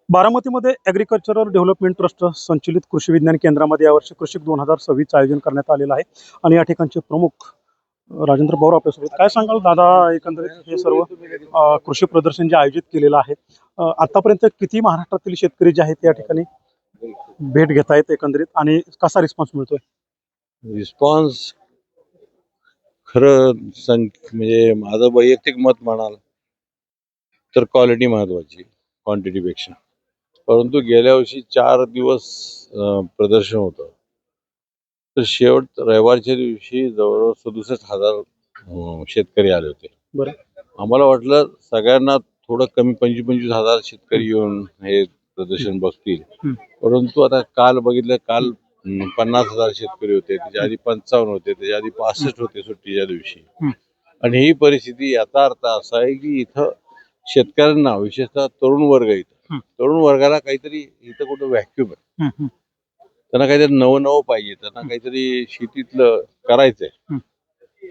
बारामतीमध्ये agricultural development trust संचलित कृषी विज्ञान केंद्रामध्ये यावर्षी कृषी 2026 आयोजन करण्यात आलेलं आहे आणि या ठिकाणचे प्रमुख राजेंद्र पवार आपल्यासोबत. काय सांगाल दादा, एकंदरीत हे सर्व कृषी प्रदर्शन जे आयोजित केलेलं आहे, आतापर्यंत किती महाराष्ट्रातील शेतकरी जे आहेत या ठिकाणी भेट घेत आहेत एकंदरीत, आणि कसा रिस्पॉन्स मिळतोय? रिस्पॉन्स खरं म्हणजे माझं वैयक्तिक मत म्हणाल तर क्वालिटी महत्वाची क्वांटिटीपेक्षा. परंतु गेल्या वर्षी 4 दिवस प्रदर्शन होतं, तर शेवट रविवारच्या दिवशी जवळजवळ 67,000 शेतकरी आले होते. बरं. आम्हाला वाटलं सगळ्यांना थोडं कमी 25,000 शेतकरी येऊन हे प्रदर्शन बघतील, परंतु आता काल बघितलं, काल 50,000 शेतकरी होते, त्याच्या आधी 55 होते, त्याच्या आधी 65 होते सुट्टीच्या दिवशी. आणि ही परिस्थिती याचा अर्थ असा आहे की इथं शेतकऱ्यांना, विशेषतः तरुण वर्ग, तरुण वर्गाला काहीतरी इथं कुठं व्हॅक्युम आहे, त्यांना काहीतरी नवं पाहिजे, त्यांना काहीतरी शेतीतलं करायचंय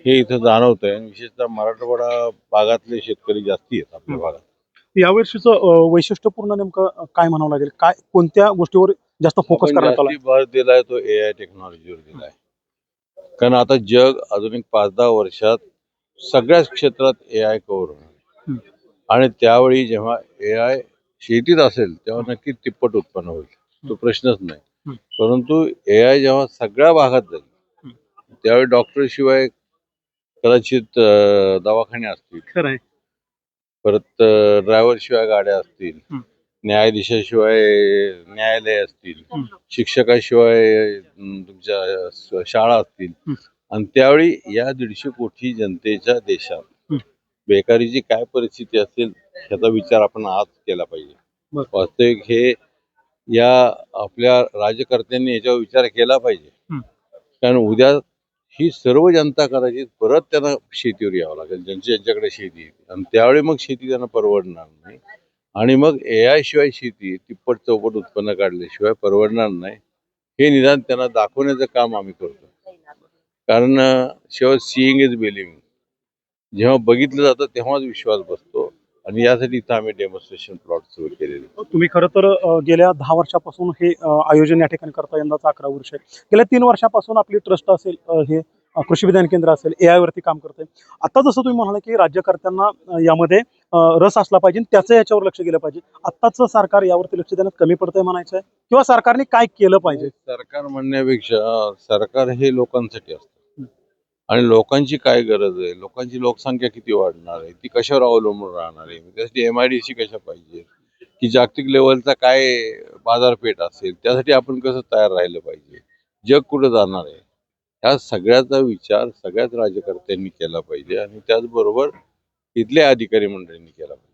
हे इथं जाणवतंय. आणि विशेषतः मराठवाडा भागातले शेतकरी जास्ती आहेत आपल्या भागात. यावर्षीचं वैशिष्ट्यपूर्ण नेमकं काय म्हणावं लागेल? काय, कोणत्या गोष्टीवर जास्त फोकस करण्यात आला? भर दिलाय तो AI टेक्नॉलॉजीवर दिलाय. कारण आता जग अजून एक 5-10 वर्षात सगळ्याच क्षेत्रात AI कव्हर होणार, आणि त्यावेळी जेव्हा AI शेतीत असेल तेव्हा नक्की तिप्पट उत्पन्न होईल, तो प्रश्नच नाही. परंतु AI जेव्हा सगळ्या भागात जाईल त्यावेळी डॉक्टर शिवाय कदाचित दवाखाने असतील, परत ड्रायव्हर शिवाय गाड्या असतील, न्यायाधीशाशिवाय न्यायालय असतील, शिक्षकाशिवाय तुमच्या शाळा असतील. आणि त्यावेळी या 150 कोटी जनतेच्या देशात बेकारीची काय परिस्थिती असेल ह्याचा विचार आपण आज केला पाहिजे. वास्तविक हे या आपल्या राज्यकर्त्यांनी याच्यावर विचार केला पाहिजे, कारण उद्या ही सर्व जनता करायची, परत त्यांना शेतीवर यावं लागेल, ज्यांच्याकडे शेती आहे, आणि त्यावेळी मग शेती त्यांना परवडणार नाही. आणि मग AI शिवाय शेती तिप्पट चौपट उत्पन्न काढल्याशिवाय परवडणार नाही, हे निदान त्यांना दाखवण्याचं काम आम्ही करतो. कारण शेवट सीइंग इज बिलिव्हिंग, जेव्हा बघितलं जातं तेव्हाच विश्वास बसतो, आणि यासाठी इथं आम्ही डेमॉन्स्ट्रेशन प्लॉट सुरू केलेले. तुम्ही खरं तर गेल्या 10 वर्षापासून हे आयोजन या ठिकाणी करता, यंदाचा 11 वर्ष आहे. गेल्या 3 वर्षापासून आपली ट्रस्ट असेल, हे कृषी विज्ञान केंद्र असेल, AI वरती काम करतंय. आता जसं तुम्ही म्हणाला की राज्यकर्त्यांना यामध्ये रस असला पाहिजे, त्याचं याच्यावर लक्ष गेलं पाहिजे. आत्ताचं सरकार यावरती लक्ष देण्यात कमी पडतंय म्हणायचं आहे, किंवा सरकारने काय केलं पाहिजे? सरकार म्हणण्यापेक्षा सरकार हे लोकांसाठी असतं, आणि लोकांची काय गरज आहे, लोकांची लोकसंख्या किती वाढणार आहे, ती कशावर अवलंबून राहणार आहे, त्यासाठी MIDC कशा पाहिजे, की जागतिक लेवलचा काय बाजारपेठ असेल, त्यासाठी आपण कसं तयार राहिलं पाहिजे, जग कुठं जाणार आहे, ह्या सगळ्याचा विचार सगळ्याच राज्यकर्त्यांनी केला पाहिजे, आणि त्याचबरोबर इथल्या अधिकारी मंडळींनी केला पाहिजे.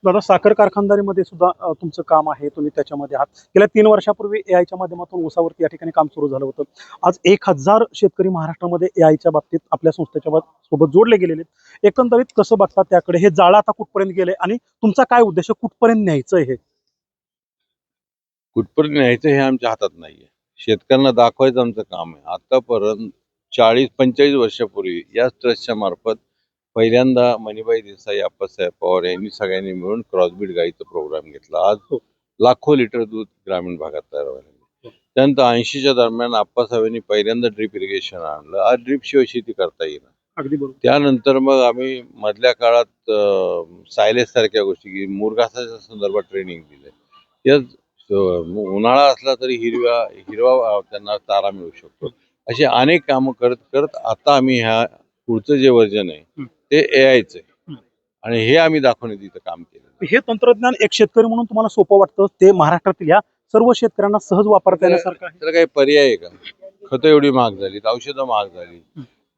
दादा, साखर कारखानदारीमध्ये सुद्धा तुमचं काम आहे, तुम्ही त्याच्यामध्ये आहात. गेल्या 3 वर्षापूर्वी AIच्या माध्यमातून ऊसावरती या ठिकाणी काम सुरू झालं होतं. आज 1000 शेतकरी महाराष्ट्रामध्ये AIच्या बाबतीत आपल्या संस्थेच्या सोबत जोडले गेलेले. एकंदरीत कसं बघतात त्याकडे? हे जाळं आता कुठपर्यंत गेलंय, आणि तुमचा काय उद्देश, कुठपर्यंत न्यायचं हे? कुठपर्यंत न्यायचं हे आमच्या हातात नाहीये, शेतकऱ्यांना दाखवायचं आमचं काम आहे. आतापर्यंत 40-45 वर्षापूर्वी याच ट्रस्टच्या मार्फत पहिल्यांदा मणिबाई देसाई, आप्पासाहेब पवार यांनी सगळ्यांनी मिळून क्रॉसबीड गाईचा प्रोग्राम घेतला. आज लाखो लिटर दूध ग्रामीण भागात तयार व्हायला लागले. त्यानंतर 80च्या दरम्यान आप्पासाहेबांनी पहिल्यांदा ड्रीप इरिगेशन आणलं. आज ड्रीप शिवाय शेती करता येईल. अगदी बरोबर. त्यानंतर मग आम्ही मधल्या काळात सायलेस सारख्या गोष्टी की मुरघासाच्या संदर्भात ट्रेनिंग दिले. उन्हाळा असला तरी हिरवा त्यांना चारा मिळू शकतो. अशी अनेक कामं करत करत आता आम्ही ह्या पुढचं जे वर्जन आहे ते AIचं आहे, आणि हे आम्ही दाखवण्याचं इथं काम केलं. हे तंत्रज्ञान एक शेतकरी म्हणून तुम्हाला सोपं वाटतं, ते महाराष्ट्रातील या सर्व शेतकऱ्यांना सहज वापरता येण्यासारखं आहे? त्याला काही पर्याय आहे का? खतं एवढी महाग झाली, औषधं महाग झाली.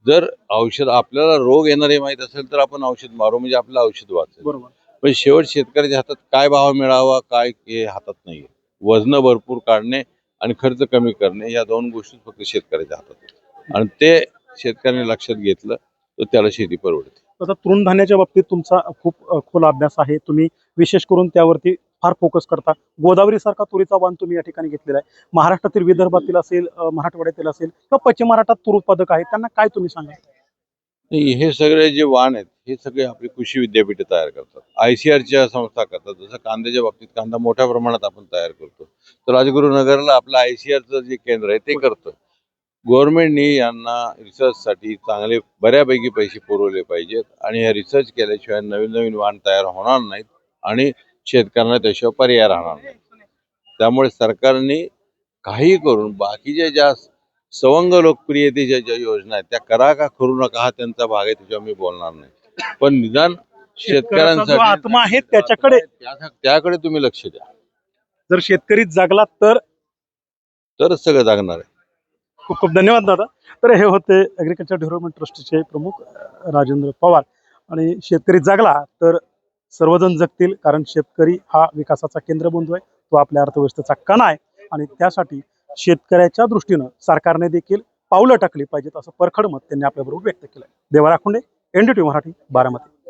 जर औषध आपल्याला रोग येणारे माहीत असेल तर आपण औषध मारू, म्हणजे आपलं औषध वाचेल. बरोबर. पण शेवट शेतकऱ्याच्या हातात काय भाव मिळावा काय हे हातात नाहीये. वजन भरपूर काढणे आणि खर्च कमी करणे या 2 गोष्टी फक्त शेतकऱ्याच्या हातात आहेत, आणि ते शेतकऱ्याने लक्षात घेतलं तर त्याला शेती परवडते. आता तृणधान्याच्या बाबतीत तुमचा खूप खोल अभ्यास आहे, तुम्ही विशेष करून त्यावरती फार फोकस करता. गोदावरी सारखा तुरीचा वाण तुम्ही या ठिकाणी घेतलेला आहे. महाराष्ट्रातील विदर्भातील असेल, मराठवाड्यातील असेल किंवा पश्चिम महाराष्ट्रात तूर उत्पादक आहेत, त्यांना काय तुम्ही सांगा? हे सगळे जे वाण आहेत हे सगळे आपली कृषी विद्यापीठे तयार करतात. ICRच्या संस्था करतात. जसं कांद्याच्या बाबतीत कांदा मोठ्या प्रमाणात आपण तयार करतो, तर राजगुरुनगरला आपलं ICRचं जे केंद्र आहे ते करतं. गव्हर्नमेंटनी यांना रिसर्चसाठी चांगले बऱ्यापैकी पैसे पुरवले पाहिजेत आणि हे रिसर्च केल्याशिवाय नवीन नवीन वाण तयार होणार नाहीत आणि शेतकऱ्यांना त्याशिवाय पर्याय राहणार नाही. त्यामुळे सरकारने काही करून बाकीच्या ज्या सवंग लोकप्रियतेच्या ज्या योजना आहेत त्या करा का करू नका हा त्यांचा भाग आहे, त्याच्यावर मी बोलणार नाही. पण निदान शेतकऱ्याचा जो आत्मा आहे त्याच्याकडे त्याकडे तुम्ही लक्ष द्या, जर शेतकरी जागला तरच सगळं जागणार आहे. खूप खूप धन्यवाद दादा. तर हे होते ॲग्रिकल्चर डेव्हलपमेंट ट्रस्टचे प्रमुख राजेंद्र पवार. आणि शेतकरी जागला तर सर्वजण जगतील, कारण शेतकरी हा विकासाचा केंद्रबिंदू आहे, तो आपल्या अर्थव्यवस्थेचा कणा आहे. आणि त्यासाठी शेतकऱ्याच्या दृष्टीनं सरकारने देखील पावलं टाकली पाहिजेत असं परखड मत त्यांनी आपल्याबरोबर व्यक्त केलं. देवा राखुंडे, NDTV मराठी, बारामती.